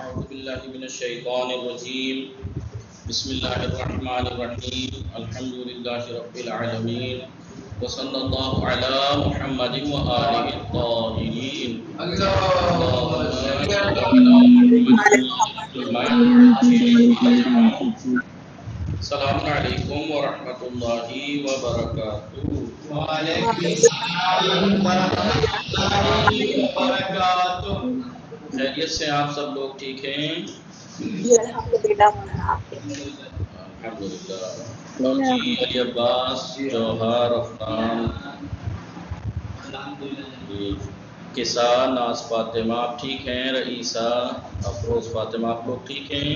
أعوذ بالله من الشيطان الرجيم بسم الله الرحمن الرحيم الحمد لله رب العالمين وصلى الله على محمد وآله الطاهرين اللهم صل على محمد. السلام علیکم ورحمۃ اللہ وبرکاتہ. وعلیکم السلام ورحمۃ اللہ وبرکاتہ. خیریت سے آپ سب لوگ ٹھیک ہیں؟ الحمدللہ. جی علی عباس، جوہر، افنان، کسان، ناز فاطمہ آپ ٹھیک ہیں؟ رئیسہ، افروز فاطمہ آپ لوگ ٹھیک ہیں؟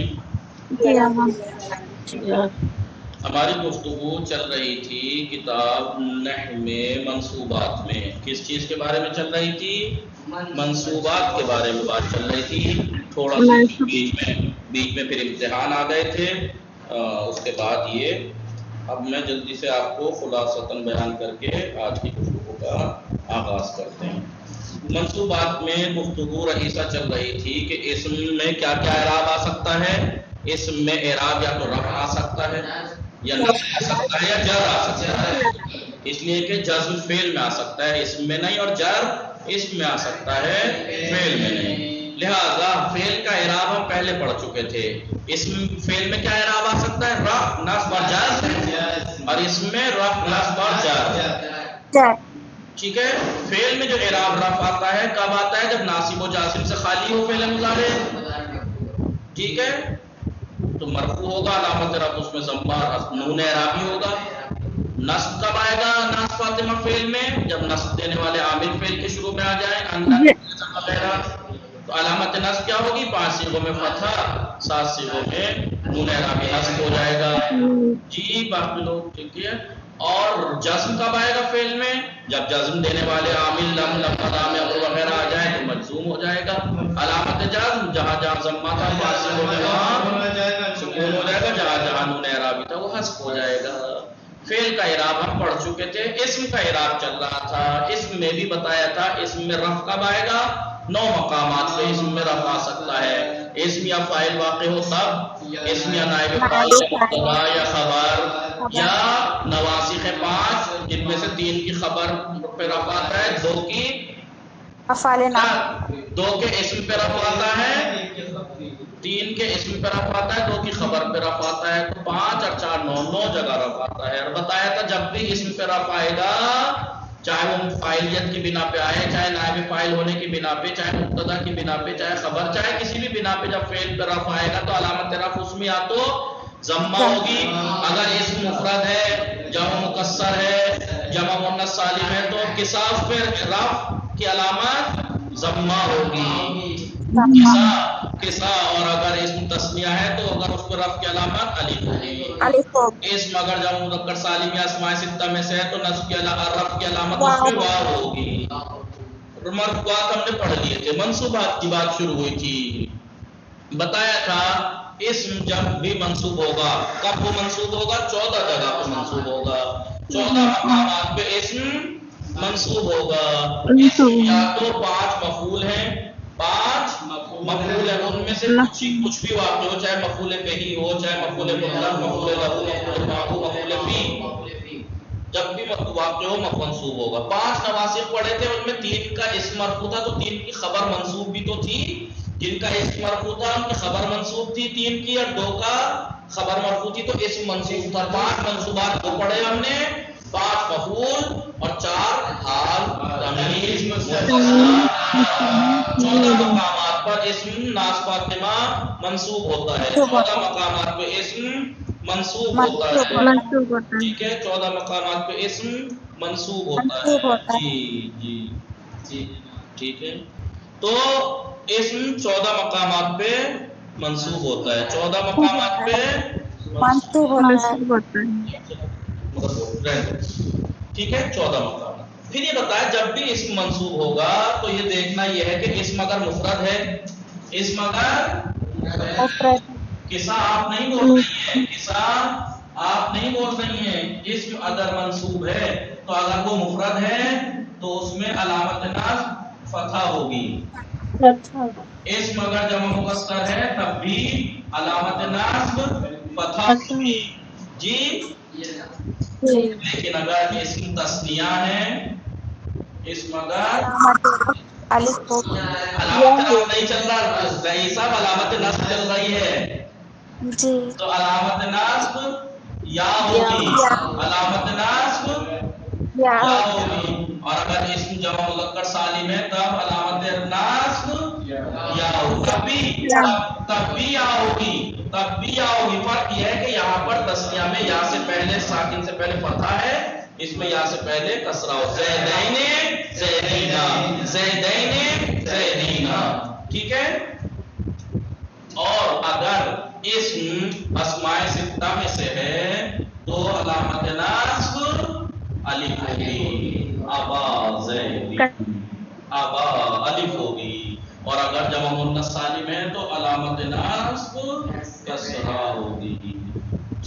ہماری گفتگو چل رہی تھی کتاب نحو میں منصوبات میں. کس چیز کے بارے میں چل رہی تھی؟ منصوبات کے بارے میں بات چل رہی تھی. تھوڑا سا بیچ میں پھر امتحان آ گئے تھے. اس کے بعد یہ اب میں جلدی سے آپ کو خلاصتاً بیان کر کے آج کی گفتگو کا آغاز کرتے ہیں. منصوبات میں گفتگو رئیسہ چل رہی تھی کہ اسم میں کیا کیا اعراب آ سکتا ہے. اسم میں اعراب یا تو رفع آ سکتا ہے یا نصب آ سکتا ہے یا جر آ سکتا ہے. اس لیے کہ جزم فعل میں آ سکتا ہے اسم میں نہیں، اور جر اسم میں آ سکتا ہے فعل میں نہیں. لہذا فعل کا اعراب ہم پہلے پڑھ چکے تھے. اسم فعل میں کیا اعراب آ سکتا ہے؟ رفع، نصب اور جر. اور اسم میں رفع، نصب اور جر. ٹھیک ہے. فعل میں جو اعراب رفع آتا ہے کب آتا ہے؟ جب ناصب و جازم سے خالی ہو فعل مضارع. ٹھیک ہے. تو مرفوع ہوگا، علامت رفع اس میں ضمہ نون اعرابی ہوگا. نصب کب آئے گا ناصب فاطمہ فعل میں؟ جب نصب دینے والے عامل فعل کے شروع میں آ جائیں وغیرہ. تو علامت نصب کیا ہوگی؟ 5 صیغوں میں فتحہ، 7 صیغوں میں نون اعرابی نصب ہو جائے گا. جی باقی لوگ ٹھیک ہے. اور جزم کب آئے گا فعل میں؟ جب جزم دینے والے عامل لم، لم، لام، امر وغیرہ آ جائے تو مجزوم ہو جائے گا. علامت جزم جہاں جہاں ضمہ تھا 5 صیغوں میں وہاں سکون ہو جائے گا، جہاں جہاں نون اعرابی تھا وہ حذف ہو جائے گا. فعل کا اعراب ہم پڑھ چکے تھے. اسم کا اعراب چل رہا تھا. اسم میں بھی بتایا تھا اسم میں رفع کب آئے گا؟ 9 مقامات پہ اسم میں رفع آ سکتا ہے. اسم یا فاعل واقع ہو تب، اسم یا نائب فاعل یا مبتدا یا خبر یا نواسخ 5 جن میں سے 3 کی خبر پہ رفع آتا ہے، 2 کے اسم پہ رفع آتا ہے، 3 کے اسم پہ رفع آتا ہے، 2 کی خبر پہ رفع آتا ہے. تو 5 اور 4 9 جگہ رفع آتا ہے. اور بتایا تھا جب بھی اسم پہ رفع آئے گا، چاہے وہ فاعلیت کی بنا پہ آئے، چاہے نائب فاعل ہونے کی بنا پہ، چاہے مبتدا کی بنا پہ، چاہے خبر، چاہے کسی بھی بنا پہ جب فعل پہ رفع آئے گا تو علامت رفع اس میں یا تو ضمہ ہوگی اگر اسم مفرد ہے، جمع مکسر ہے، جمع مؤنث سالم ہے تو کساف پہ رفع کی علامت ضمہ ہوگی. کسا. اور اگر اسم تسنیہ ہے تو اگر اس پر رفع کی علامت الف ہوگی. اسم اگر جمع مذکر سالم یا اسماء ستہ میں سے ہے تو نصب کی رفع کی علامت اس میں واو ہوگی. مرفوعات ہم نے پڑھ لیے تھے. منصوبات کی بات شروع ہوئی تھی. بتایا تھا اسم جب بھی منصوب ہوگا، کب وہ منصوب ہوگا؟ 14 جگہ پہ منصوب ہوگا. 14 مقامات پہ اسم منصوب ہوگا. اسم یا تو 5 مفعول ہیں، 5 مفعول ہیں، ان میں سے کچھ بھی واقع ہو، چاہے مفعول بہی ہو، چاہے مفعول مطلق، مفعول لہو، مفعول معہو، مفعول فی، جب بھی واقع ہو منصوب ہوگا. 5 نواسخ پڑھے تھے، ان میں 3 کا اسم مرفوع تھا تو 3 کی خبر منصوب بھی تو تھی. جن کا اسم مرفوع تھا ان کی خبر منصوب تھی 3 کی، اور 2 کا خبر مرفوع تھی تو اسم منصوب تھا. 5 منصوبات کو پڑھے ہم نے، 5 مفعول اور 4 حال، تمیز، مستثنی. 14 مقامات پر اسم ناز فاطمہ منصوب ہوتا ہے. 14 مقامات پہ اسم منصوب ہوتا ہے. ٹھیک ہے. 14 مقامات پہ اسم منصوب ہوتا ہے. جی جی جی ٹھیک ہے. تو اسم 14 مقامات پہ منصوب ہوتا ہے. 14 مقامات پہ منصوب ہوتا ہے. ٹھیک ہے. 14 مقامات. پھر یہ بتایا جب بھی اسم منصوب ہوگا تو یہ دیکھنا یہ ہے کہ اسم اگر مفرد ہے، اسم اگر کسا آپ نہیں بول رہی ہیں، کسا آپ نہیں بول رہی ہیں، اسم اگر منصوب ہے تو اگر وہ مفرد ہے تو اس میں علامت نصب فتحہ ہوگی. اسم اگر جمع مکسر ہے تب بھی علامت نصب فتح ہوگی جی، لیکن اگر اسم تثنیہ ہے، اسم اگر علامت نصب نہیں چل رہا، رہی صاحب علامت نصب چل رہی ہے تو علامت نصب یا ہوگی، علامت نصب یا ہوگی، اور اگر اسم جمع مذکر سالم ہے تب علامت نصب یا ہوگی، تب بھی یا ہوگی، تب بھی یا ہوگی۔ فرق یہ ہے کہ یہاں پر تسنیہ میں یا سے پہلے ساکن سے پہلے فتح ہے، اس میں یا سے پہلے کسرہ ہو، زیدین زیدینا، زیدین زیدینا، ٹھیک ہے۔ اور اگر اسم اسماء ستہ میں سے ہے تو علامت نصب الف ہوگی، ابا زید، ابا الف ہوگی، اور اگر جمع مؤنث سالم ہے تو علامت نصب کسرہ ہوگی،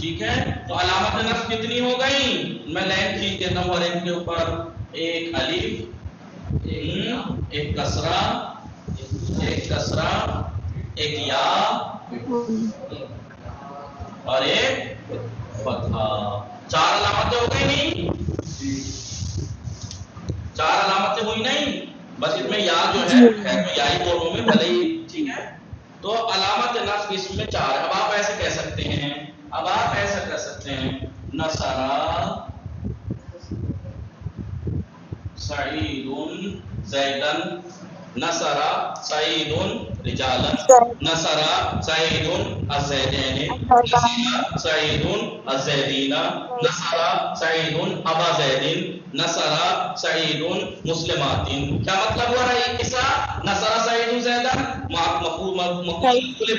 ٹھیک ہے۔ تو علامت نصب کتنی ہو گئی؟ میں لائن کھینچ دیتا ہوں ہر ایک کے اوپر، ایک الف، ایک کسرہ، ایک کسرہ، ایک یا اور ایک فتحہ، چار علامتیں ہو گئی نہیں؟ چار علامتیں ہوئی نہیں؟ بس اس میں یا جو ہے خیر میں یا ہی دونوں میں بھلے ہی، ٹھیک ہے۔ تو علامت نصب اس میں چار ہے۔ اب آپ ایسے کہہ سکتے ہیں، اب آپ ایسا کہہ سکتے ہیں، نصرہ سعید زیدن، نصرہ سعید رجالا، نصرہ سعید الزیدین، نصرہ سعید الزیدین، نصرہ سعید ابا زیدین، نصرہ سعید مسلمات۔ کیا مطلب ہوا رہا اس کا؟ نصرہ سعید زیدن مفعول بہ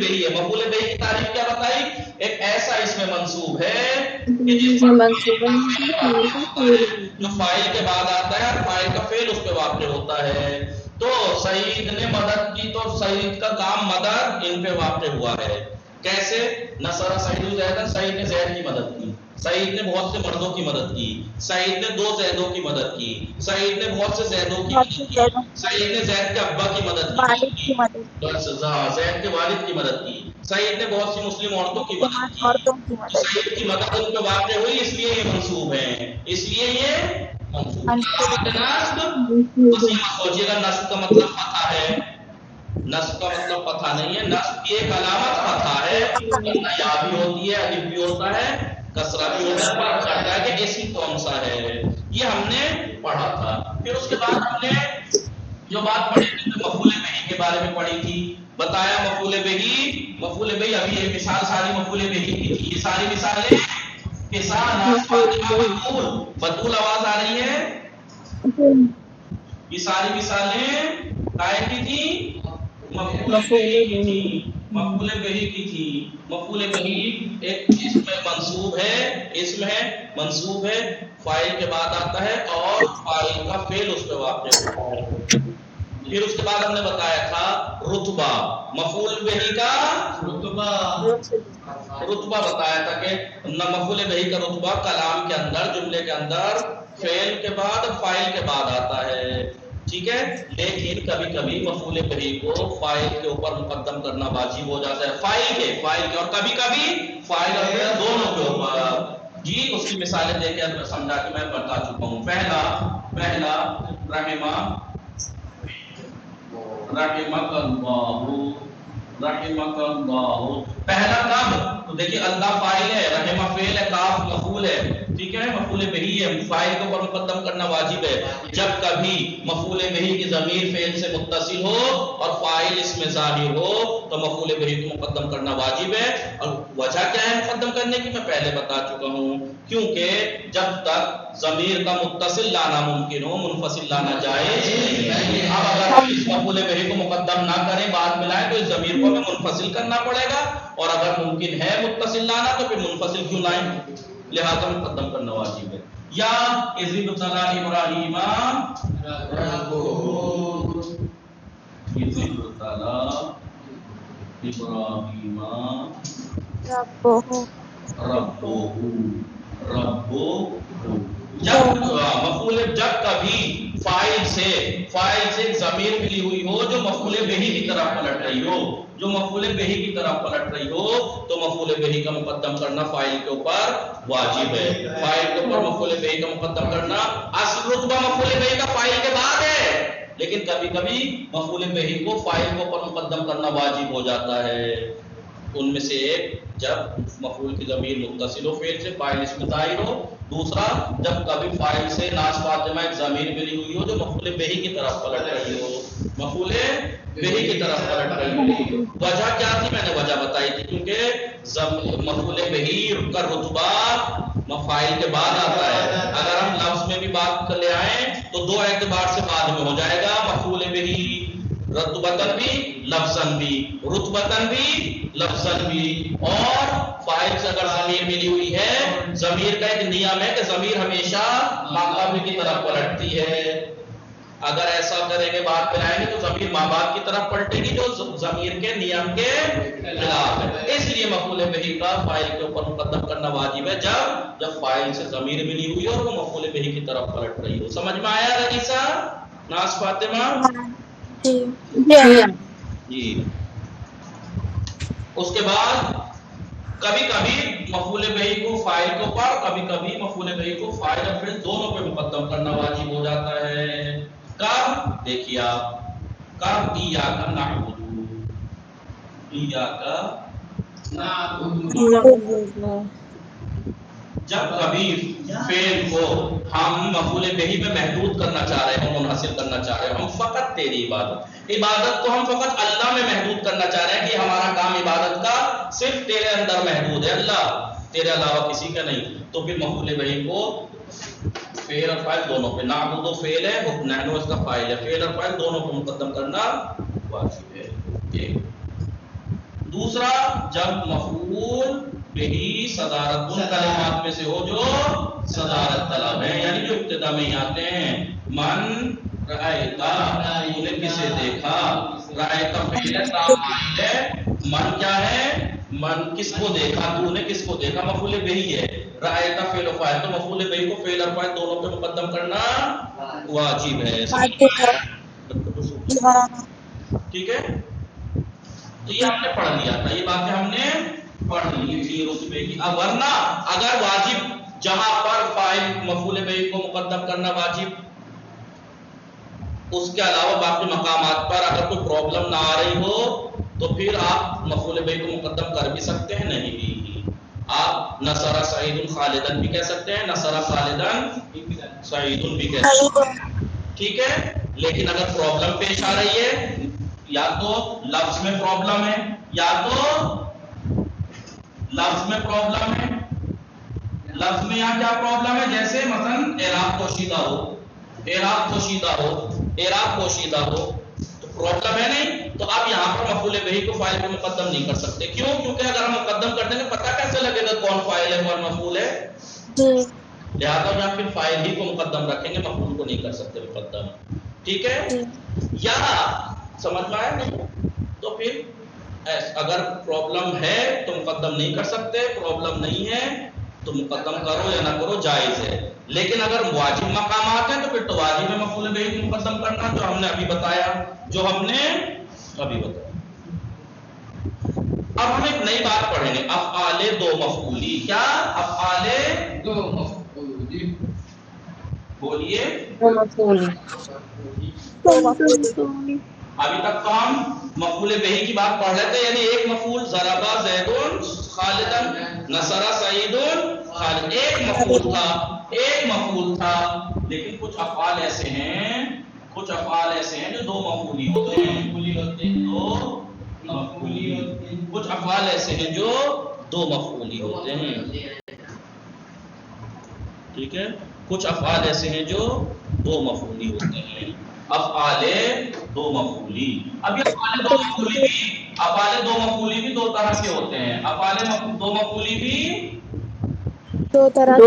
ہے، مفعول بہ کی تعریف کیا بتائی؟ ایک ایسا اس میں منصوب ہے کہ جس جو فاعل کے بعد آتا ہے، فاعل کا فعل اس پہ واقع ہوتا ہے۔ تو سعید نے مدد کی تو سعید کا کام مدد ان پہ واقع ہوا ہے۔ کیسے؟ نصرہ سعید زیدن، سعید نے زید کی مدد کی، سعید نے بہت سے مردوں کی مدد کی، سعید نے دو زیدوں کی مدد کی، سعید نے بہت سے زیدوں کی مدد کی، سعید نے زید کے ابا کی مدد کی، بس زید کے والد کی مدد کی، سعید نے بہت سی مسلم عورتوں کی مدد کی، تو سعید کی مدد ان پہ واقع ہوئی، اس لیے یہ منصوب ہے، اس لیے یہ منصوب ہے۔ نصب سوچیے گا، نصب کا مطلب فتح ہے، نصب کا مطلب فتح نہیں ہے، نصب کی ایک علامت فتح ہے، یا بھی ہوتی ہے، الف بھی ہوتا ہے، کسرہ بھی ہوتا ہے، فرق کرتا ہے کہ اسم کون سا ہے، یہ ہم نے پڑھا تھا۔ پھر اس کے بعد ہم نے جو بات پڑھی تھی مفعول بہ کے بارے میں پڑھی تھی، بتایا مفعول بہ ابھی یہ مثال ساری مفعول بہ کی تھی، یہ ساری مثالیں کسان بطول آواز آ رہی ہے، یہ ساری مثالیں کائے کی تھی؟ مفعول بہ کی تھی، مفعول بہ کی تھی۔ مفعول بہ ایک اسم منصوب ہے، اسم ہے منصوب ہے، فاعل کے بعد آتا ہے اور فاعل کا فعل اس پہ واقع ہوتا ہے۔ پھر اس کے بعد ہم نے بتایا تھا رتبہ، مفعول بہ کا رتبہ بتایا تھا کہ مفعول بہ کا رتبہ کلام کے اندر، جملے کے اندر فعل کے بعد فاعل کے بعد آتا ہے، ٹھیک ہے۔ لیکن کبھی کبھی مفعول بہ کو فاعل کے اوپر مقدم کرنا واجب ہو جاتا ہے، فاعل کے اور کبھی کبھی فاعل اور فعل دونوں کے اوپر۔ جی اس کی مثالیں دے کے سمجھا کہ میں بتا چکا ہوں۔ پہلا رحمہ، رحمک اللہ، رحمک اللہ، پہلا کب؟ تو دیکھیے اللہ فاعل ہے، رحمہ فعل ہے، کاف مفعول ہے، ٹھیک ہے، مفعول بہ ہے، فاعل کے اوپر مقدم کرنا واجب ہے۔ جب کبھی مفعول بہ کی ضمیر فعل سے متصل ہو اور فاعل اس میں ظاہر ہو تو مفعول بہ کو مقدم کرنا واجب ہے، اور وجہ کیا ہے مقدم کرنے کی میں پہلے بتا چکا ہوں، کیونکہ جب تک ضمیر کا متصل لانا ممکن ہو، منفصل لانا جائز نہیں ہے۔ اب اگر ہم اس مفعول بہ کو مقدم نہ کریں، بعد میں لائیں تو اس ضمیر کو ہمیں منفصل کرنا پڑے گا، اور اگر ممکن ہے متصل لانا تو پھر منفصل کیوں لائیں، لہذا مقدم کرنا واجب ہے۔ یا اذ ابتلی ابراہیم ربہ، اذ ابتلی ابراہیم ربہ، جب مفعول جب کبھی فاعل سے ایک ضمیر ملی ہوئی ہو جو مفعول بہی کی طرف پلٹ رہی ہو، جو مفعول بہی کی طرف پلٹ رہی ہو، تو مفعول بہی کا مقدم کرنا فاعل کے اوپر واجب ہے۔ فاعل کے اوپر مفعول بہی کا مقدم کرنا، اصل رتبہ مفعول بہی کا فاعل کے بعد ہے، لیکن کبھی کبھی مفعول بہی کو فاعل کے اوپر مقدم کرنا واجب ہو جاتا ہے۔ ان میں سے ایک جب مفعول کی ضمیر متصل ہو فعل سے، فاعل اس میں ظاہر ہو، دوسرا جب کبھی فاعل سے ناس فاطمہ ایک ضمیر ملی ہوئی ہو جو مفعول بہی کی طرف پلٹ رہی ہو، مفعول بہی کی طرف پلٹ رہی ہو۔ وجہ کیا تھی؟ میں نے وجہ بتائی تھی، کیونکہ مفعول بہی کا رتبہ فاعل کے بعد آتا ہے۔ اگر ہم لفظ میں بھی بات کر لے آئیں تو دو اعتبار سے بعد میں ہو جائے گا مفعول بہی، رتبتاً بھی لفظاً بھی، رتبتاً بھی لفظاً بھی۔ اور فاعل سے اگر ضمیر ملی ہوئی ہے، ضمیر کا ایک نیم ہے کہ ضمیر ہمیشہ ماں باپ کی طرف پلٹتی ہے۔ اگر ایسا کریں گے بات پہ آئیں گے تو ضمیر ماں باپ کی طرف پلٹے گی جو ضمیر کے نیم کے خلاف ہے۔ اس لیے مفعول بہی کا فاعل کے اوپر مقدم کرنا واجب ہے جب فاعل سے ضمیر ملی ہوئی ہو اور وہ مفعول بہی کی طرف پلٹ رہی ہو۔ سمجھ میں آیا رئیسہ ناز فاطمہ؟ جی۔ اس کے بعد کبھی کبھی مفعول بہی کو فاعل کے اوپر، کبھی کبھی مفعول بہی کو فاعل اور فعل دونوں پہ مقدم کرنا واجب ہو جاتا ہے۔ کب؟ دیکھیے آپ، کب ایاک نعبد، ایاک نعبد، جب کبھی فعل کو ہم مفعول بہی میں محدود کرنا چاہ رہے ہیں، منحصر کرنا چاہ رہے ہیں، ہم فقط تیری عبادت کو ہم فقط اللہ میں محدود کرنا چاہ رہے ہیں کہ ہمارا کام عبادت کا صرف تیرے اندر محدود ہے، اللہ تیرے علاوہ کسی کا نہیں، تو پھر مفعول بہی کو فعل اور فاعل دونوں پہ، نعبد و فعل ہے، نحن اس کا فاعل ہے، فعل اور فاعل دونوں کو مقدم کرنا واجب ہے۔ ایک دوسرا، جب مفعول بہی صدارت ان کلمات میں سے ہو جو صدارت طلب ہے، یعنی جو ابتدا میں ہی آتے ہیں، من رأیتا، تو نے کسے دیکھا، رأیتا فعل ہے، تا فاعل ہے، من کیا ہے، من کس کو دیکھا، تو نے کس کو دیکھا، مفعول بہی ہے، رأیتا فعل و فاعل، تو مفعول بہی کو فعل اور فاعل دونوں پہ مقدم کرنا واجب ہے۔ ٹھیک ہے، تو یہ ہم نے پڑھ لیا تھا، یہ باتیں ہم نے پڑھ لی تھی رتبے کی۔ اب ورنہ اگر واجب جہاں پر فاعل مفعول بہی کو مقدم کرنا واجب، اس کے علاوہ باقی مقامات پر اگر کوئی پرابلم نہ آ رہی ہو تو پھر آپ مفعول بہی کو مقدم کر بھی سکتے ہیں، نہیں بھی آپ نصر سعید خالدن بھی کہہ سکتے ہیں، نصر خالدن سعید بھی کہہ سکتے ہیں، ٹھیک ہے۔ لیکن اگر پرابلم پیش آ رہی ہے، یا تو لفظ میں پرابلم ہے، یا تو لفظ میں پرابلم ہے، لفظ میں یہاں کیا پرابلم ہے، جیسے مثلا اعراب پوشیدہ ہو، اعراب پوشیدہ ہو، اعراب پوشیدہ ہو تو پرابلم ہے نہیں، تو آپ یہاں پر مفعول بہی کو فاعل پہ مقدم نہیں کر سکتے۔ کیوں؟ کیونکہ اگر ہم مقدم کر دیں گے پتہ کیسے لگے گا کون فاعل ہے کون مفعول ہے، لہٰذا یا پھر فاعل ہی کو مقدم رکھیں گے، مفعول کو نہیں کر سکتے مقدم، ٹھیک ہے۔ یا سمجھ میں آیا نہیں؟ تو پھر اگر پرابلم ہے تو مقدم نہیں کر سکتے، پرابلم نہیں ہے تو مقدم کرو یا نہ کرو جائز ہے، لیکن اگر واجب مقامات ہیں تو پھر تو واجب ہے مفعول بہی کو مقدم کرنا، جو ہم نے ابھی بتایا، جو ہم نے ابھی بتایا۔ اب ہم ایک نئی بات پڑھیں گے، افعال دو مفعولی، کیا افعال دو مفعولی، بولیے، دو مفعولی، ابھی تک تو ہم مفعول بہی کی بات پڑھ رہے تھے، یعنی ایک مفعول ضرب زید خالدن، نصر سعید خالد، ایک مفعول تھا، ایک مفعول تھا، لیکن کچھ افعال ایسے ہیں، کچھ افعال ایسے ہیں جو دو مفعولی ہوتے ہیں، دو مفعولی ہوتے ہیں، کچھ افعال ایسے ہیں جو دو مفعولی ہوتے ہیں، ٹھیک ہے، کچھ افعال ایسے ہیں جو دو مفعولی ہوتے ہیں، افعال دو مفعولی۔ اب یہ افعال دو مفعولی بھی، افعال دو مفعولی بھی دو طرح کے ہوتے ہیں، افعال دو مفعولی بھی دو طرح کے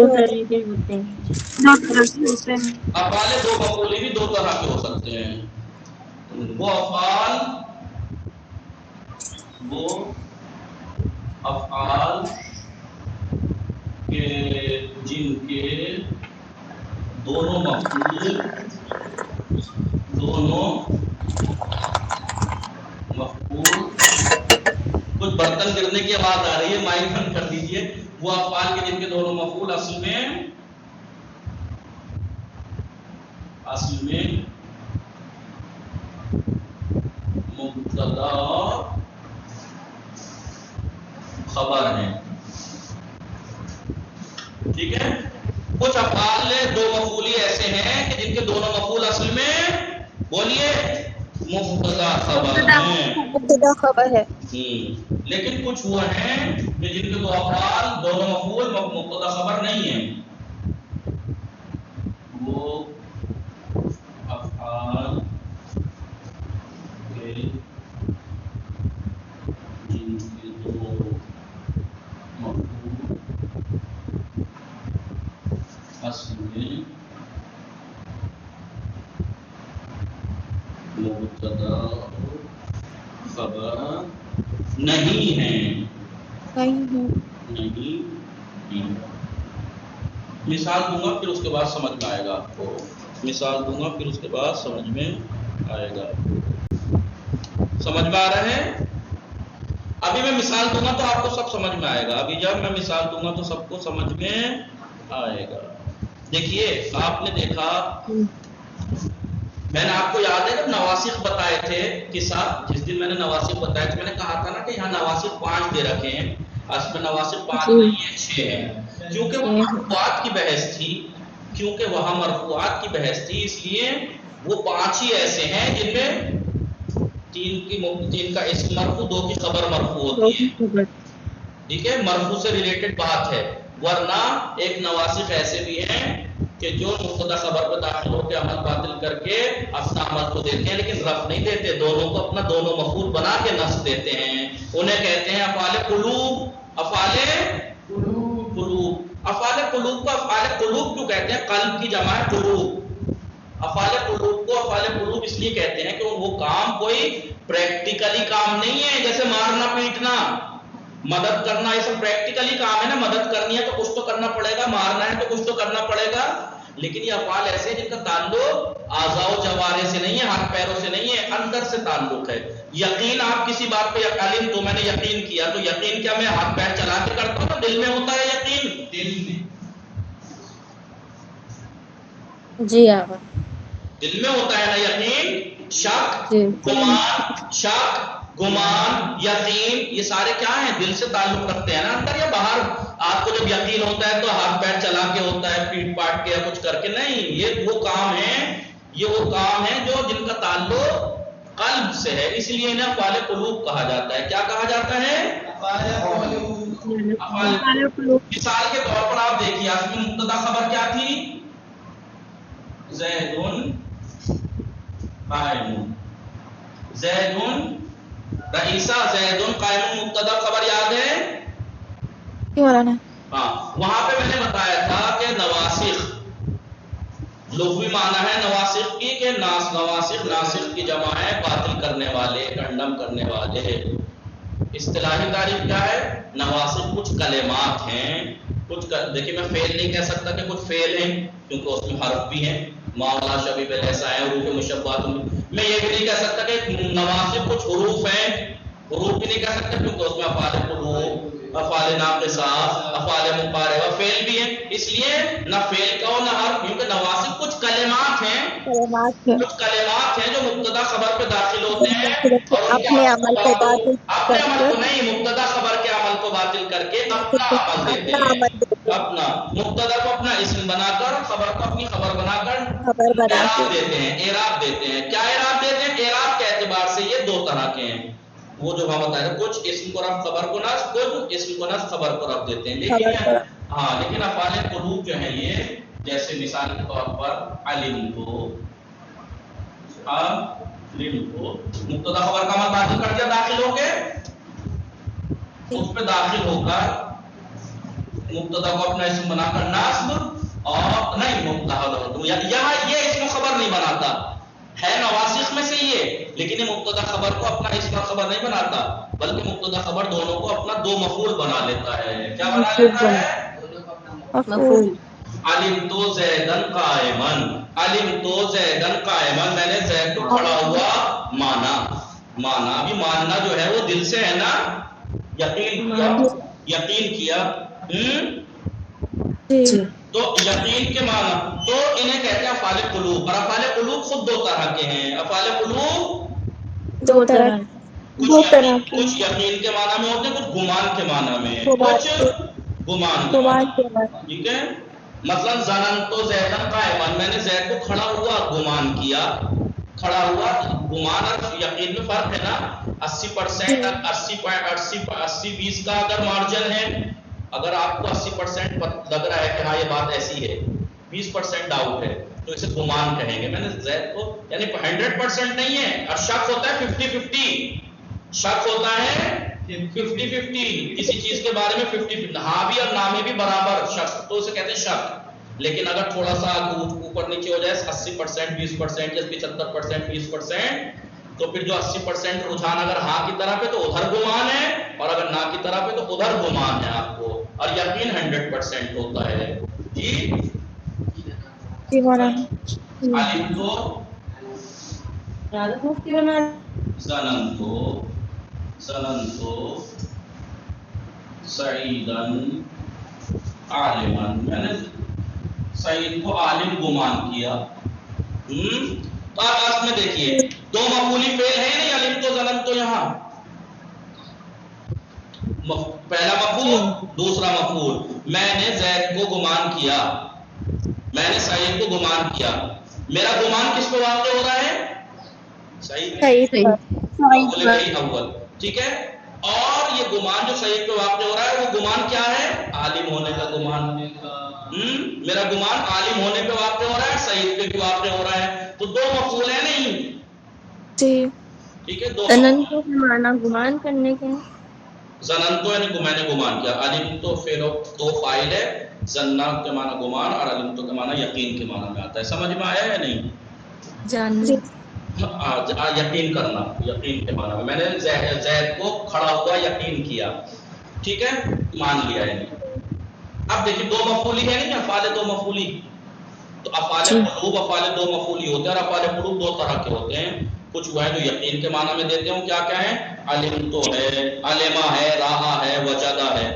ہوتے ہیں، افعال دو مفعولی بھی دو طرح کے ہو سکتے ہیں، وہ افعال کے جن کے دونوں مفعول دونوں مفعول، کچھ برتن گرنے کی آواز آ رہی ہے، مائک بند کر دیجئے. وہ افعال کے جن کے دونوں مفعول اصل میں مبتدا خبر ہیں. ٹھیک ہے. کچھ افعال دو مفعولی ایسے ہیں کہ جن کے دونوں مفعول اصل میں بولیے مبتدا خبر ہیں. مبتدا خبر ہے. لیکن کچھ ہوا ہیں کہ جن کے دو افعال دونوں مفعول مبتدا خبر نہیں ہیں. وہ افعال کے جن کے دو مفعول اصل میں مبتدا خبر نہیں ہے. مثال دوں گا پھر اس کے بعد سمجھ میں آئے گا آپ کو. مثال دوں گا پھر اس کے بعد سمجھ میں آئے گا. سمجھ میں آ رہا ہے؟ ابھی میں مثال دوں گا تو آپ کو سب سمجھ میں آئے گا. ابھی جب میں مثال دوں گا تو سب کو سمجھ میں آئے گا. دیکھیے آپ نے دیکھا، میں نے آپ کو یاد ہے جب نواسخ بتائے تھے قصہ، جس دن میں نے نواسخ بتائے تھے میں نے کہا تھا نا کہ یہاں نواسخ 5 دے رکھے ہیں. اصل میں نواسخ 5 نہیں ہیں، 6 ہیں. کیونکہ وہ مرفوعات کی بحث تھی، کیونکہ وہاں مرفوعات کی بحث تھی، اس لیے وہ 5 ہی ایسے ہیں جن میں 3 کا اسم مرفوع، 2 کی خبر مرفوع ہوتی ہے. ٹھیک ہے، مرفوع سے ریلیٹڈ بات ہے. ورنہ ایک نواسخ ایسے بھی ہیں کہ جو مبتدا خبر پہ داخل ہو کے عمل باطل کر کے اپنا عمل کو دیتے ہیں لیکن رفع نہیں دیتے، دونوں کو اپنا دونوں مفعول بنا کے نصب دیتے ہیں. انہیں کہتے ہیں افعال قلوب. افعال قلوب. افعال قلوب کو افعال قلوب کیوں کہتے ہیں؟ قلب کی جمع ہے قلوب. افعال قلوب کو افعال قلوب اس لیے کہتے ہیں کہ وہ کام کوئی پریکٹیکلی کام نہیں ہے، جیسے مارنا پیٹنا، مدد کرنا، یہ سب پریکٹیکلی کام ہے نا. مدد کرنی ہے تو کچھ تو کرنا پڑے گا، مارنا ہے تو کچھ تو کرنا پڑے گا. لیکن یہ افعال ایسے ہیں جن کا تعلق اعضاء و جوارح سے نہیں ہے، ہاتھ پیروں سے نہیں ہے، اندر سے تعلق ہے. یقین آپ کسی بات پہ علم تو میں نے یقین کیا، تو یقین کیا میں ہاتھ پیر چلا کے کرتا ہوں؟ دل میں ہوتا ہے یقین. دل میں جی آقا. دل میں ہوتا ہے نا یقین. شک، جی. گمان، شک، گمان، یقین، یہ سارے کیا ہیں؟ دل سے تعلق رکھتے ہیں نا، اندر یا باہر. آپ کو جب یقین ہوتا ہے تو ہاتھ پیر چلا کے ہوتا ہے، پیٹ پاٹ کے یا کچھ کر کے نہیں. یہ وہ کام ہے، یہ وہ کام ہے جو جن کا تعلق قلب سے ہے، اس لیے انہیں افعال قلوب کہا جاتا ہے. کیا کہا جاتا ہے؟ افعال قلوب. مثال کے طور پر آپ دیکھیے، آج کی مبتدا خبر کیا تھی؟ زیدن قائم. زیدن رئیسہ، زیدن قائم مبتدا خبر یاد ہے؟ ہاں، وہاں پہ میں نے بتایا تھا کہ نواسخ لغوی معنی ہے نواسخ کی کہ نواسخ، ناسخ کی جمع ہے باطل کرنے والے، کنڈم کرنے والے. اصطلاحی تعریف کیا ہے؟ نواسخ کچھ کلمات ہیں، کچھ دیکھیے میں فعل نہیں کہہ سکتا کہ کچھ فعل ہیں کیونکہ اس میں حرف بھی ہیں، معاملہ شبیہ پہ ایسا ہے، حروف مشبہات. میں یہ بھی نہیں کہہ سکتا کہ نواسخ کچھ حروف ہیں، حروف بھی نہیں کہہ سکتا کیونکہ اس میں افعال قلوب، افعال ناقصہ، افعال مقاربہ، فعل بھی ہیں. اس لیے نہ فعل کہو نہ حرف، کیونکہ نواسخ کچھ کلمات ہیں، کچھ کلمات ہیں جو مبتدا خبر پہ داخل ہوتے ہیں اور ان کے اپنے عمل کو باطل اپنے کر عمل کر کو نہیں، مبتدا خبر کے عمل کو باطل کر کے اپنا عمل دیتے اپنا ہیں. عمل دیتے ہیں، اپنا مبتدا کو اپنا اسم بنا کر، خبر کو اپنی خبر بنا کر خبر بنا کے. اعراب دیتے ہیں. اعراب دیتے ہیں. کیا اعراب دیتے ہیں؟ اعراب کے اعتبار سے یہ 2 طرح کے ہیں. وہ جو ہم بتائیں کچھ اسم کو رفع خبر کو نصب، کچھ اسم کو نصب خبر کو رفع دیتے ہیں. لیکن افعال قلوب جو ہیں یہ، جیسے مثال کے طور پر علم کو مبتدا خبر کا عمل باطل کر دیا، داخل ہو کے اس پہ داخل ہو کر مبتدا کو اپنا اسم بنا کر نصب، اور نہیں مبتدا یہاں یہ اسم خبر نہیں بناتا ہے، نواسخ میں سے یہ، لیکن یہ مبتدا خبر کو اپنا اسم خبر نہیں بناتا، بلکہ مبتدا خبر دونوں کو اپنا 2 مفعول بنا لیتا ہے. کیا بنا لیتا ہے؟ مفعول. علم تو زیدن قائمن، علم تو زیدن قائمن، میں نے زید کو کھڑا ہوا مانا. مانا بھی ماننا جو ہے وہ دل سے ہے نا، یقین کیا، یقین کیا. جی تو یقین کے معنی تو انہیں کہتے ہیں افعال قلوب. اور افعال قلوب خود دو طرح کے ہیں. افعال قلوب دو طرح کچھ یقین کے معنی میں ہوتے ہیں، کچھ گمان کے معنی میں، کچھ گمان کے معنی میں. ٹھیک ہے. مثلا زنن تو زیدن قائمن، میں نے زید کو کھڑا ہوا گمان کیا. کھڑا ہوا گمان اور یقین میں فرق ہے نا. 80% 80-20 کا اگر مارجن ہے، اگر آپ کو 80% لگ رہا ہے کہ ہاں یہ بات ایسی ہے، 20% ڈاؤٹ ہے، تو اسے گمان کہیں گے. میں نے زید کو یعنی 100% نہیں ہے. اور شک ہوتا ہے 50-50، شک ہوتا ہے 50-50 کسی چیز کے بارے میں 50-50 ہاں بھی اور نہ میں بھی برابر شک، تو اسے کہتے ہیں شک. لیکن اگر تھوڑا سا اوپر نیچے ہو جائے 80% 20% یا 75% 20%، تو پھر جو 80% رجحان اگر ہاں کی طرف ہے تو ادھر گمان ہے، اور اگر نہ کی طرف ہے تو ادھر گمان ہے آپ کو. اور یقین 100% ہوتا ہے. جی علم تو زنن تو سعیدن عالمن، میں نے سعید کو عالم گمان کیا. تو آپ اس میں دیکھیے دو مفعولی فعل ہے نہیں، علم تو زنن تو. یہاں پہلا مفعول دوسرا مفعول. میں نے زید کو گمان کیا، میں نے سعید کو گمان کیا. میرا گمان کس پہ واقع ہو رہا ہے؟ سعید اول. ٹھیک ہے. اور یہ گمان جو سعید پہ واقع ہو رہا ہے وہ گمان کیا ہے؟ عالم ہونے کا گمان. میرا گمان عالم ہونے پہ واقع ہو رہا ہے، سعید پہ بھی واقع ہو رہا ہے. تو دو مفعول ہیں نہیں. ٹھیک ہے. دو گمان کرنے کے زنن تو یعنی میں نے گمان کیا. علم تو فعل دو فاعل ہے، زنہ کے معنی گمان اور علم تو کے معنی یقین کے معنی میں آتا ہے. سمجھ میں آیا یا نہیں؟ یقین کرنا، یقین کے معنی میں نے زید کو کھڑا ہوا یقین کیا. ٹھیک ہے، مان لیا. یعنی اب دیکھیے دو مفعولی ہے نہیں، افعال دو مفعولی. تو افعال قلوب افعال دو مفعولی ہوتے ہیں، اور افعال قلوب دو طرح کے ہوتے ہیں. کچھ وہ ہے جو یقین کے معنی میں دیتے ہوں. کیا کیا ہے؟ علم تو ہے، علما ہے، راہا ہے، وجدہ ہے.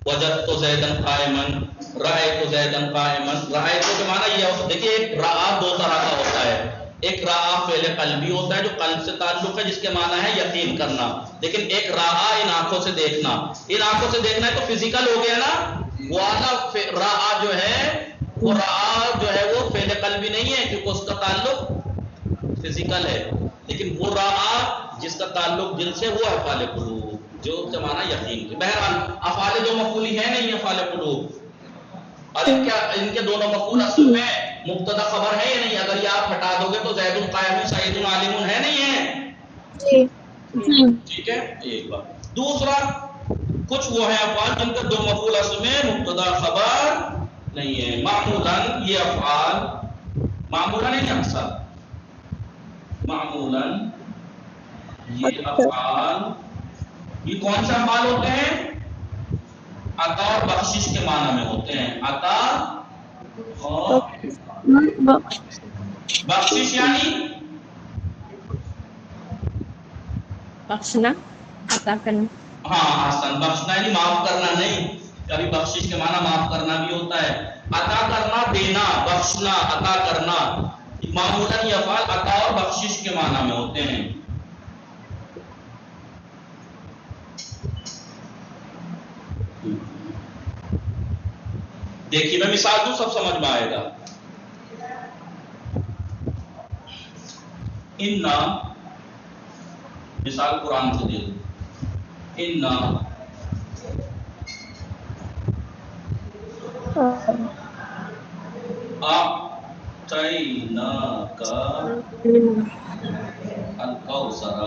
وجد تو زیدن قائمن، رائے تو زیدن قائمن. رائے تو کے معنی یہ ہوتا ہے، دیکھیے ایک راہ دو طرح کا ہوتا ہے. ایک راہ فعل قلبی ہوتا ہے جو قلب سے تعلق ہے، جس کے معنی ہے یقین کرنا. لیکن ایک راہ ان آنکھوں سے دیکھنا. ان آنکھوں سے دیکھنا ہے تو فزیکل ہو گیا نا. وہ والا راہ جو ہے وہ راہ جو ہے وہ فعل قلبی نہیں ہے، کیونکہ اس کا تعلق فزیکل ہے. لیکن وہ راہ جس کا تعلق دل سے وہ ہے افعال قلوب، جو کے معنی یقین کے. بہرحال افعال دو مفعولی ہے نہیں افعال قلوب. اور ان کے دونوں مفعول اصل میں مبتدا خبر ہے یا نہیں؟ اگر یہ آپ ہٹا دو گے تو زید قائم سعید عالم ہے نہیں ہے؟ ٹھیک ہے. ایک بات. دوسرا کچھ وہ ہیں افعال جن کا دو مفعول اصل میں مبتدا خبر نہیں ہے. معمولاً یہ افعال معمولاً نہیں اکثر، معمولاً یہ افعال یہ کون سے افعال ہوتے ہیں؟ عطا اور بخشش کے معنی میں ہوتے ہیں. عطا اور بخشش یعنی بخشنا، عطا کرنا. ہاں حسن، بخشنا یعنی معاف کرنا نہیں. کبھی بخشش کے معنی معاف کرنا بھی ہوتا ہے. عطا کرنا دینا، بخشنا عطا کرنا. معمولاً یہ افعال عطا اور بخشش کے معنی میں ہوتے ہیں. دیکھیے میں مثال دوں سب سمجھ میں آئے گا. انا مثال قرآن سے دے دوں. انا اعطیناک الکوثر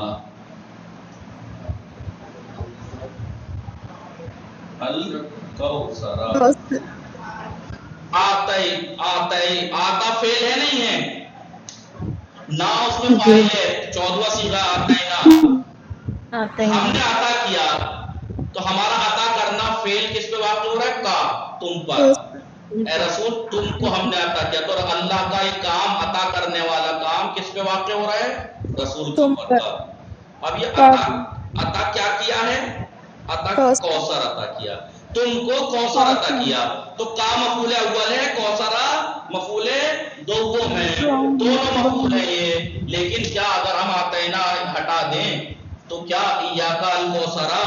الکوثر. آتا فعل ہے نہیں ہے، نہ اس میں فاعل ہے. 14واں صیغہ آتینا، ہم نے عطا کیا. تو ہمارا عطا کرنا فعل کس پہ واقع ہو رہا ہے؟ کا، تم پر. اے رسول تم کو ہم نے عطا کیا. تو اللہ کا یہ کام عطا کرنے والا کام کس پہ واقع ہو رہا ہے؟ رسول کے اوپر کا. اب یہ عطا کیا کیا ہے؟ عطا کوثر عطا کیا. تم کو کوثر عطا کیا. تو کا مفعول اول ہے، کوثرہ مفعول دوم ہے، دونوں مفعول ہے یہ. لیکن کیا اگر ہم آتینا ہٹا دیں تو کیا ایاک الکوثرہ،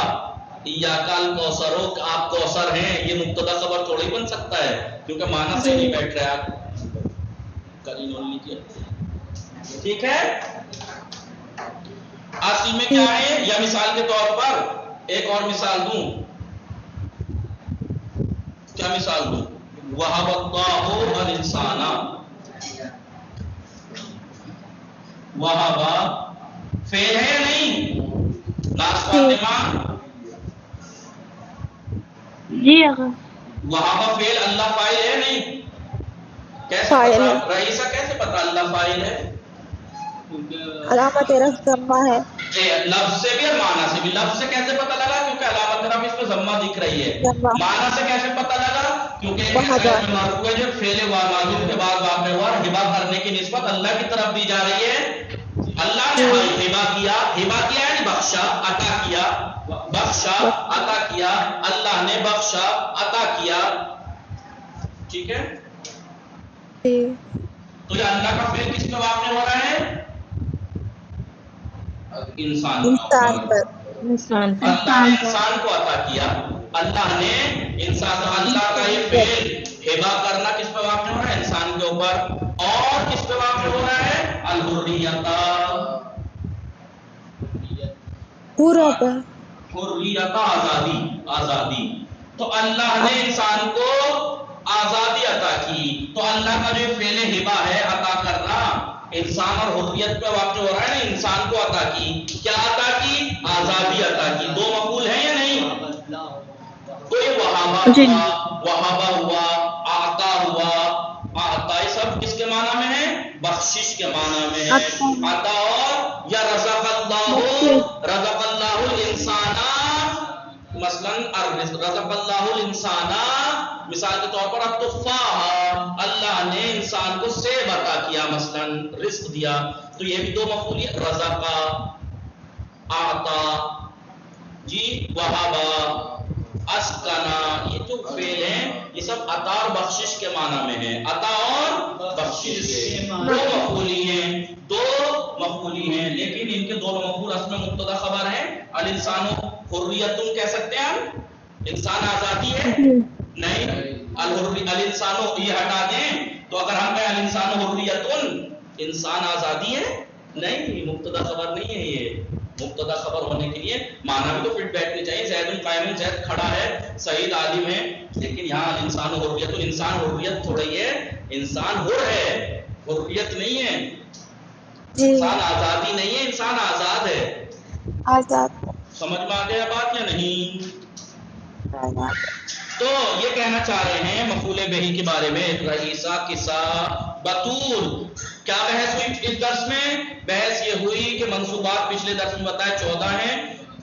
ایاک الکوثرو آپ کوثر ہیں، یہ مبتدا خبر تھوڑی بن سکتا ہے کیونکہ معنی سے نہیں بیٹھ رہا ہے. ٹھیک ہے. اصل میں کیا ہے؟ یا مثال کے طور پر ایک اور مثال دوں. کیا مثال دوں؟ وَهَبَ اللَّهُ الْإِنسَانَ. وَهَبَ فعل ہے یا نہیں؟ ناس فاطمہ جی اگر وَهَبَ فعل، اللہ فاعل ہے نہیں؟ کیسے پتا؟ رئیسہ کیسے پتا اللہ فاعل ہے؟ علامت رفع ضمہ ہے. لفظ سے بھی اور معنی سے بھی. لفظ سے کیسے پتا لگا؟ کیونکہ علامت رفع اس میں ضمہ دکھ رہی ہے. معنی سے کیسے پتا لگا؟ کیونکہ مرفوع ہے جو فعل معذوف کے بعد واقع ہوا اور ہبہ کرنے کی نسبت اللہ کی طرف دی جا رہی ہے. اللہ نے ہبہ کیا، ہبہ کیا یعنی بخشا، عطا کیا، بخشا عطا کیا، اللہ نے بخشا عطا کیا. ٹھیک ہے. تو یہ اللہ کا فعل کس میں واقع ہو رہا ہے؟ انسان پر. اللہ نے انسان کو عطا کیا، اللہ نے انسان، اللہ کا یہ فعل ہبہ کرنا کس پہ واقع ہو رہا ہے؟ انسان کے اوپر. اور کس پہ واقع ہو رہا ہے؟ الحریت، پورا پر حریت، آزادی، آزادی. تو اللہ نے انسان کو آزادی عطا کی. تو اللہ کا جو فعل ہبہ ہے عطا کرنا، انسان اور حریت پہ واقع ہو رہا ہے نا. انسان کو عطا کی، کیا عطا کی؟ آزادی عطا کی. دو مفعول ہیں یا نہیں؟ تو یہ وہابہ ہوا، وہابہ ہوا، آتا ہوا، آتا، یہ سب کس کے معنی میں ہے؟ بخشش کے معنی میں ہے. عطا اور یا رزق اللہ، رزق اللہ الانسان، مثلا رزق اللہ الانسان، مثال کے طور پر التفاح، اللہ نے انسان کو سیب عطا کیا، مثلا رزق دیا. تو یہ بھی دو مفعول ہے، رزق، آتا، جی وہابا، اسکنا. یہ جو فعل ہیں یہ سب عطا اور بخشش کے معنی میں ہے. عطا اور بخشش کے دو مفعولی ہیں، دو مفعولی ہیں. لیکن ان کے دونوں مفعول اصل میں مبتدا خبر ہیں. الانسان حریت کہہ سکتے ہیں ہم؟ انسان آزادی ہے نہیں. الانسان یہ ہٹا دیں تو اگر ہم کہیں الانسان حریت، انسان آزادی ہے نہیں، مبتدا خبر نہیں ہے. یہ مبتدا خبر ہونے کے لیے معنی بھی تو فٹ بیٹھنی چاہیے. زید قائم، زید کھڑا ہے، سعید عالم ہے. لیکن یہاں انسان حریت، انسان حریت تھوڑی ہے، انسان حر ہے، حریت نہیں ہے. انسان آزادی نہیں ہے، انسان آزاد ہے. آزاد. سمجھ میں آ گیا بات یا نہیں؟ تو یہ کہنا چاہ رہے ہیں مفعول بہی کے بارے میں. رئیسہ، کسا، بطول. کیا بحث ہوئی اس درس میں؟ بحث یہ ہوئی کہ منصوبات پچھلے درس میں بتایا 14 ہیں.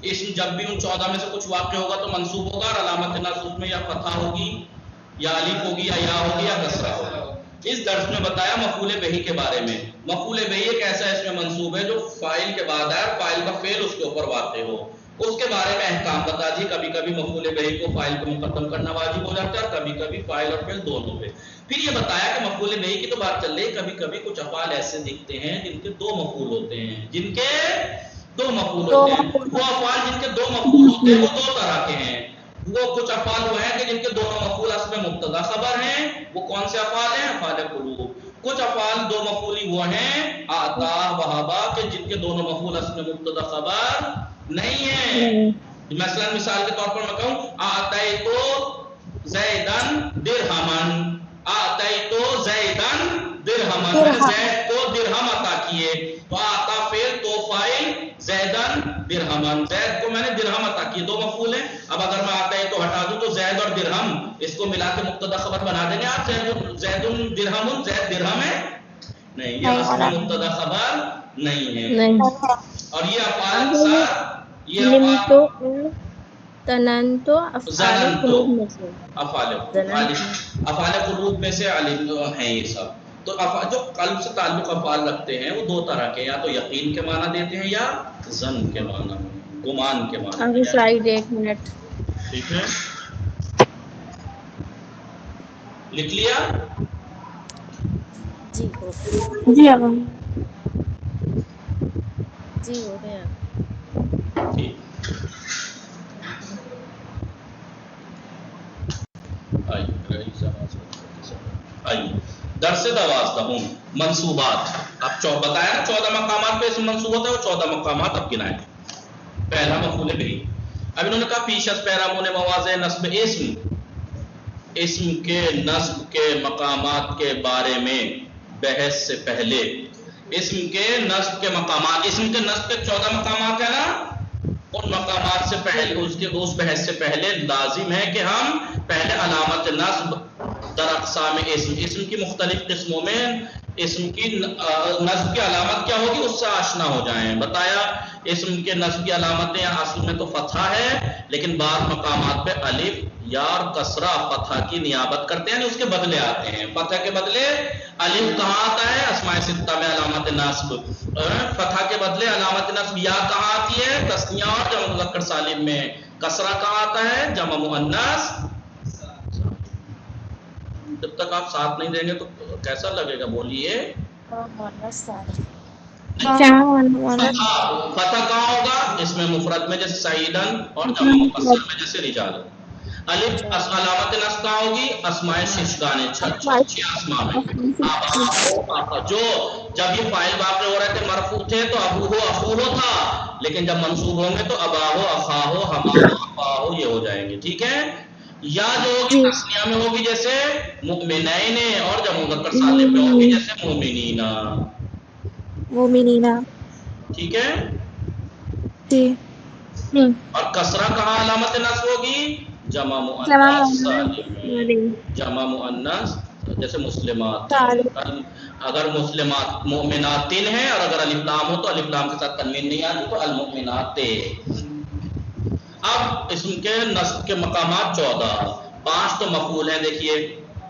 اس جب بھی ان 14 میں سے کچھ واقع ہوگا تو منصوب ہوگا، اور علامت نصب میں یا فتحہ ہوگی یا الف ہوگی یا یا ہوگی یا کسرہ ہوگا. اس درس میں بتایا مفعول بہی کے بارے میں. مفعول بہی ایک ایسا اس میں منصوب ہے جو فاعل کے بعد ہے اور فاعل کا فعل اس کے اوپر واقع ہو. اس کے بارے میں احکام بتا دیے. کبھی کبھی مفعول بہی کو فاعل کو مقدم کرنا واجب ہو جاتا ہے اور کبھی کبھی فاعل اور فعل دونوں پہ. پھر یہ بتایا کہ مفعول بہی کی تو بات چل رہی، کبھی کبھی کچھ افعال ایسے دکھتے ہیں جن کے دو مفعول ہوتے ہیں، جن کے دو مفعول ہوتے ہیں. وہ افعال جن کے دو مفعول ہوتے ہیں وہ دو طرح کے ہیں. وہ کچھ افعال وہ ہیں کہ جن کے دونوں مفعول اصل میں مبتدا خبر ہیں. وہ کون سے افعال ہیں؟ افعال قلوب. کچھ افعال دو مفعولی وہ ہیں، آتا، وہابا، کہ جن کے دونوں مفعول اصل میں مبتدا خبر نہیں ہیں. مثلا مثال کے طور پر میں کہوں آتیتو زیدن درہمن، آتیتو زیدن درہمن، میں نے زید کو درہم عطا کیے. تو آتا فعل، تو فاعل، زیدن درہمن، زید کو میں نے درہم عطا کیے. دو مفعول ہیں. اب اگر میں آتیتو ہٹا دوں تو زید اور درہم اس کو ملا کے مبتدا خبر بنا دیں گے آپ. زید درہم، زید درہم ہے نہیں، یہ اصل میں مبتدا خبر نہیں ہے. اور یہ افعال اکثر، یہ افعال تننتو افعال قلوب میں سے افعال قلوب میں سے علم ہیں یہ سب. تو جو قلب سے تعلق افعال رکھتے ہیں وہ دو طرح کے، یا تو یقین کے معنی دیتے ہیں یا ظن کے معنی، گمان کے معنی. ابھی سلائڈ 1 منٹ. ٹھیک ہے، لکھ لیا؟ جی ہو جی آقا. جی ہو گیا. ٹھیک. آئیے درس دوازدہ منصوبات. اب بتایا نا 14 مقامات پہ اسم منصوب ہوتا ہے، وہ 14 مقامات اب گنائے. پہلا مفعول بہ. اب انہوں نے کہا پیش از پیرامون مواضع نصب اسم کے نصب کے مقامات کے بارے میں بحث سے پہلے، اسم کے نصب کے مقامات، اسم کے نصب کے 14 مقامات ہیں نا، ان مقامات سے پہلے اس بحث سے پہلے لازم ہے کہ ہم پہلے علامت نصب در اقسام اسم کی مختلف قسموں میں اسم کی نصب کی علامت کیا ہوگی اس سے آشنا ہو جائیں. بتایا اسم کے نصب کی علامتیں اصل میں تو فتحہ ہے، لیکن بعض مقامات پہ الف یا اور کسرہ فتحہ کی نیابت کرتے ہیں، اس کے بدلے آتے ہیں. فتح کے بدلے الف کہاں آتا ہے؟ اسماء ستہ میں علامت نصب. فتح کے بدلے علامت نصب یا کہاں آتی ہے؟ تثنیہ اور جمع مذکر سالم میں. کسرہ کہاں آتا ہے؟ جمع مؤنث. جب تک آپ ساتھ نہیں دیں گے تو کیسا لگے گا؟ بولیے. فتح کہاں ہوگا؟ اس میں مفرد میں جیسے سعیدن اور جمع مقصر میں جیسے رجال. الف علامت نصب کہاں ہوگی؟ اسماء ششگانے، چھ اسماء میں. جو جب یہ فاعل واقع ہو رہے تھے مرفوع تھے تو ابو ہو اخو ہو تھا، لیکن جب منصوب ہوں گے تو ابا ہو اخا ہو ہما ہو ابا ہو یہ ہو جائیں گے. ٹھیک ہے. یا جو ہوگی تسنیہ میں ہوگی جیسے مؤمنین، اور جب مذکر سالم میں ہوگی جیسے مومنین. مومنینا. ٹھیک ہے. جی. اور کسرہ کہاں علامت نصب ہوگی؟ جمع مؤنث سالم. جمع مؤنث جیسے مسلمات. اگر مسلمات مومنات 3 ہیں اور اگر الف لام ہو تو الف لام کے ساتھ تنوین نہیں آتی تو المؤمنات. اب اسم کے نصب کے مقامات 14، 5 تو مفعول ہیں. دیکھیے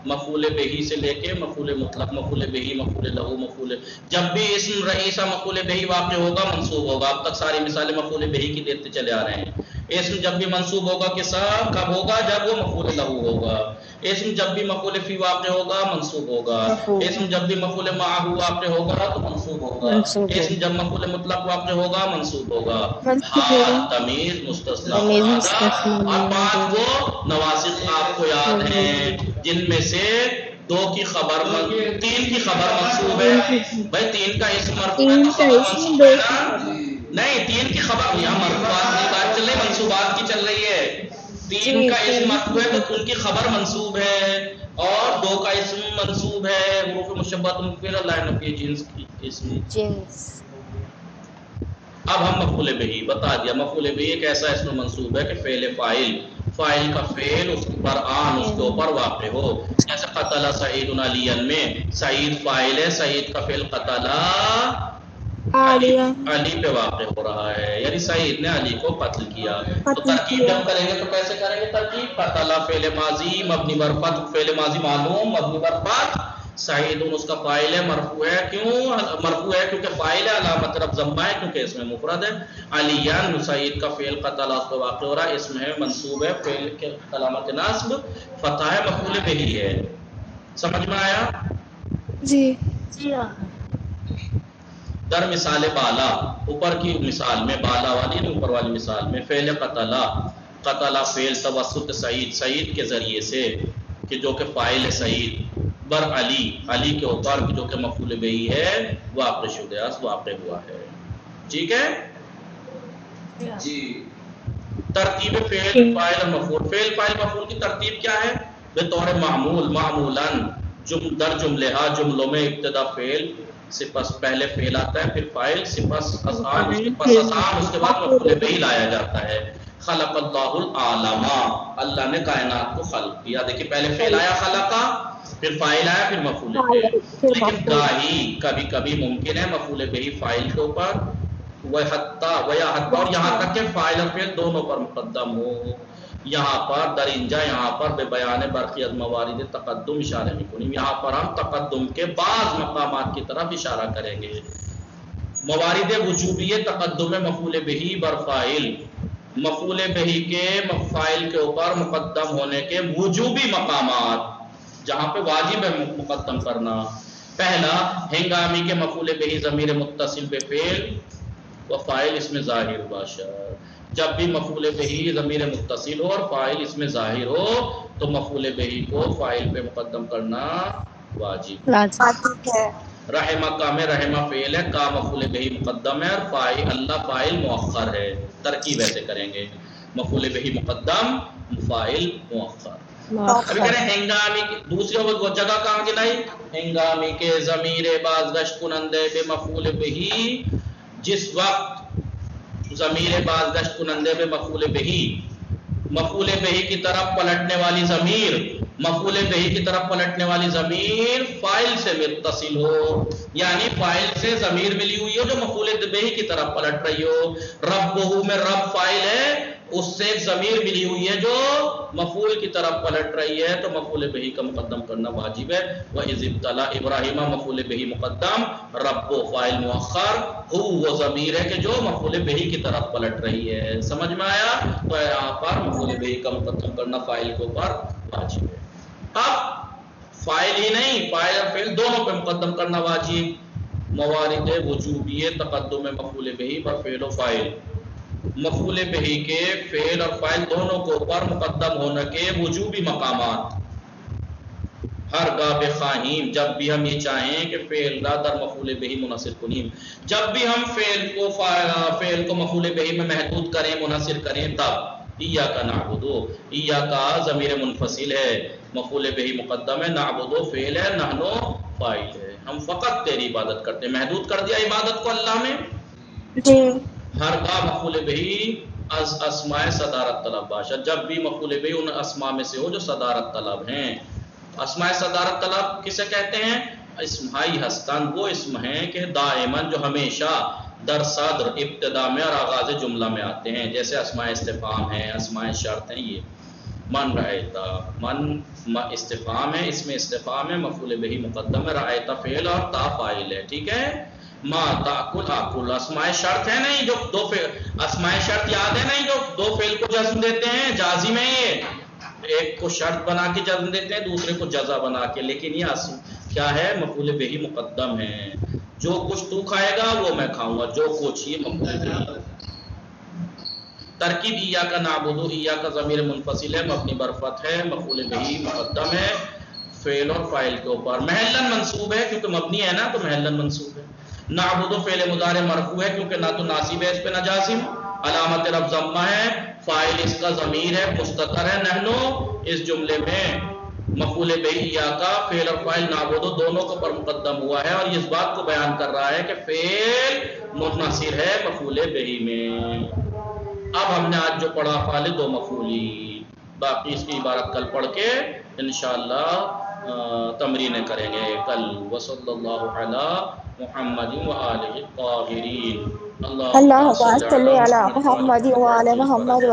مفعول بہی سے لے کے مفعول مطلق، مفعول بہی، مفعول لہو، مفعول. جب بھی اسم رئیسہ مفعول بہی واقع ہوگا منصوب ہوگا. اب تک ساری مثالیں مفعول بہی کی دیتے چلے آ رہے ہیں. اسم جب بھی منصوب ہوگا کب ہوگا؟ جب وہ مفعول لہو ہوگا. اسم جب بھی مفعول فی واقع ہوگا منصوب ہوگا. اسم جب بھی مفعول معہ واقع ہوگا تو منصوب ہوگا. اسم جب مفعول مطلق واقع ہوگا منصوب ہوگا. ہاں تمیز مستثنی اور 5 وہ نواسخ آپ کو یاد ہیں جن میں سے 2 کی خبر 3 کی خبر منصوب ہے. بھائی 3 کا اسم مرفوع ہے تو خبر منصوب ہے نا؟ نہیں 3 کی خبر، یہاں مرفوعات کی بات چل رہی ہے، منصوبات کی چل رہی ہے. 3 کا اسم مرفوع ہے تو ان کی خبر منصوب ہے، اور 2 کا اسم منصوب ہے. حروف مشبہۃ مفعول لا نفی جنس کی اسم. اب ہم مفعول بہی بتا دیا. مفعول بہی ایک ایسا اسم منصوب ہے کہ فعل فاعل کا فعل اس پر آن اس کے اوپر واقع ہو. جیسے قتل سعید علی میں سعید فاعل ہے، سعید کا فعل قتل علی پہ واقع ہو رہا ہے، یعنی سعید نے علی کو قتل کیا. تو ترکیب جب کریں گے تو کیسے کریں گے ترکیب؟ قتل فعل ماضی مبنی بر فتح، فعل ماضی معلوم مبنی بر فتح، سعید اس کا فاعل ہے مرفوع ہے. کیوں مرفوع ہے؟ کیونکہ فاعل ہے، علامت رفع ضمہ ہے کیونکہ اس میں مفرد ہے. علیان سعید کا فعل قتل اس پہ واقع ہو رہا ہے، اس میں منصوب ہے، فعل کے علامت نصب فتح ہے، مفعول بہی ہے. سمجھ میں آیا؟ جی. در مثال بالا، اوپر کی مثال میں بالا والی اوپر والی مثال میں فعل قتلا فعل توسط سعید کے ذریعے سے کہ جو کہ فاعل ہے سعید، بر علی کے اوپر جو کہ مفعول بہی ہے واقع شدہ واقع ہوا ہے. ٹھیک ہے جی. ترتیب فعل فاعل مفعول. فعل فاعل مفعول کی ترتیب کیا ہے؟ بطور معمول معمولاً در جملہ جملوں میں ابتدا فعل، سپس پہلے فعل آتا ہے، پھر فاعل، سپس افعال، اس کے بعد مفعول بہی لایا جاتا ہے. خلق اللہ العالم، اللہ نے کائنات کو خلق کیا. دیکھیے پہلے فعل آیا خلقا، پھر فاعل آیا، پھر مفعول بہی. لیکن کبھی کبھی ممکن ہے مفعول بہی فاعل کے اوپر وحتی و یا حتی اور یہاں تک کہ فاعل اور فعل دونوں پر مقدم ہو. یہاں پر درینجا یہاں پر بے بیان برقی از موارد تقدم اشارے میں کنیم. یہاں پر ہم تقدم کے بعض مقامات کی طرف اشارہ کریں گے. موارد وجوبی تقدم مفعول بہی بر فاعل، مفعول بہی کے فاعل کے اوپر مقدم ہونے کے وجوبی مقامات جہاں پہ واجب ہے مقدم کرنا. پہلا ہنگامی کے مفعول بہی ضمیر متصل بے فعل و فاعل اس میں ظاہر باشد. جب بھی مفعول بہی ضمیر متصل ہو اور فاعل اس میں ظاہر ہو تو مفعول بہی کو فاعل پہ مقدم کرنا واجب ہے. رحمہ کا میں رحمہ فعل ہے، کا مفعول بہی مقدم ہے اور فاعل اللہ فاعل مؤخر ہے. ترکیب ایسے کریں گے، مفعول بہی مقدم، فاعل مؤخر. ابھی کہہ رہے ہیں ہنگامی کی دوسری وہ جگہ کہاں گنائی؟ ہنگامی کے ضمیر بازگشت کنندے بے مفعول بہی، جس وقت ضمیر بازگشت کنندے بے مفعول بہی، مفعول بہی کی طرف پلٹنے والی ضمیر، مفعول بہی کی طرف پلٹنے والی ضمیر فاعل سے متصل ہو، یعنی فاعل سے ضمیر ملی ہوئی ہو جو مفعول بہی کی طرف پلٹ رہی ہو. ربہ میں رب فاعل ہے، اس سے ایک ضمیر ملی ہوئی ہے جو مفعول کی طرف پلٹ رہی ہے تو مفعول بہی کا مقدم کرنا واجب ہے. وَإِذِ ابْتَلَىٰ إِبْرَاهِيمَ مفعول بہی مقدم، رب فاعل مؤخر، ہو وہ ضمیر ہے کہ جو مفعول بہی کی طرف پلٹ رہی ہے. سمجھ میں آیا؟ تو یہاں پر مفعول بہی کا مقدم کرنا فاعل کے اوپر واجب ہے. اب فاعل ہی نہیں، فاعل اور فعل دونوں پہ مقدم کرنا واجب. موارد وجوبی تقدم مفعول بہی پر فعل و فاعل، مفعول بہی کے فعل اور فاعل دونوں کو پر مقدم ہونے کے وجوبی مقامات. ہر گاہ بخواہیم جب بھی ہم یہ چاہیں کہ فعل را در مفعول بہی منحصر کنیم، جب بھی ہم فعل کو مفعول بہی میں محدود کریں، منحصر کریں، تب ایاک نعبد، ایاک ضمیر منفصل ہے، مفعول بہی مقدم ہے، نعبد فعل ہے، نحن فاعل ہے. ہم فقط تیری عبادت کرتے ہیں. محدود کر دیا عبادت کو اللہ میں. جی. ہر کا مفعول بہی از اسماء صدارت طلب باشد، جب بھی مفعول بہی ان اسماء میں سے ہو جو صدارت طلب ہیں. اسماء صدارت طلب کسے کہتے ہیں؟ اسمائی ہستن وہ اسم ہیں کہ دائماً جو ہمیشہ در صدر ابتدا میں اور آغاز جملہ میں آتے ہیں، جیسے اسماء استفہام ہیں، اسماء شرط ہیں. یہ من رأیتا، من استفہام ہے، اس میں استفہام ہے، مفعول بہی مقدم ہے، رأیتا فعل اور تا فاعل ہے. ٹھیک ہے. ما تاکل آکل اسماء شرط ہے نہیں، جو دو اسماء شرط یاد ہے نہیں جو دو فعل کو جزم دیتے ہیں، جازم ہے. یہ ایک کو شرط بنا کے جزم دیتے ہیں، دوسرے کو جزا بنا کے، لیکن یہ کیا ہے؟ مفعول بہی مقدم ہے. جو کچھ تو کھائے گا وہ میں کھاؤں گا، جو کچھ یہ مفعول بہی. ترکیب ایاک نعبد، ایاک ضمیر منفصل ہے، مبنی بر فتح ہے، مفعول بہی مقدم ہے فعل اور فاعل کے اوپر. محلاً منصوب ہے کیونکہ مبنی ہے نا تو محلاً منصوب ہے. نعبد فعل مضارع مرفوع ہے کیونکہ نہ تو ناصب ہے اس پہ نہ جازم. علامت رفع ضمہ ہے، فاعل اس کا ضمیر ہے، مستتر ہے. نحنو اس جملے میں مفعول بہی ایاک فعل اور فاعل نعبد دونوں کو پر مقدم ہوا ہے اور یہ اس بات کو بیان کر رہا ہے کہ فعل منحصر ہے مفعول بہی میں. اب ہم نے آج جو پڑھا فعل دو مفعولی، باقی اس کی عبارت کل پڑھ کے انشاءاللہ تمرینیں کریں گے کل. وصلی اللہ علی محمد وآلہ الطاہرین. اللہم صلی علی محمد وعلی محمد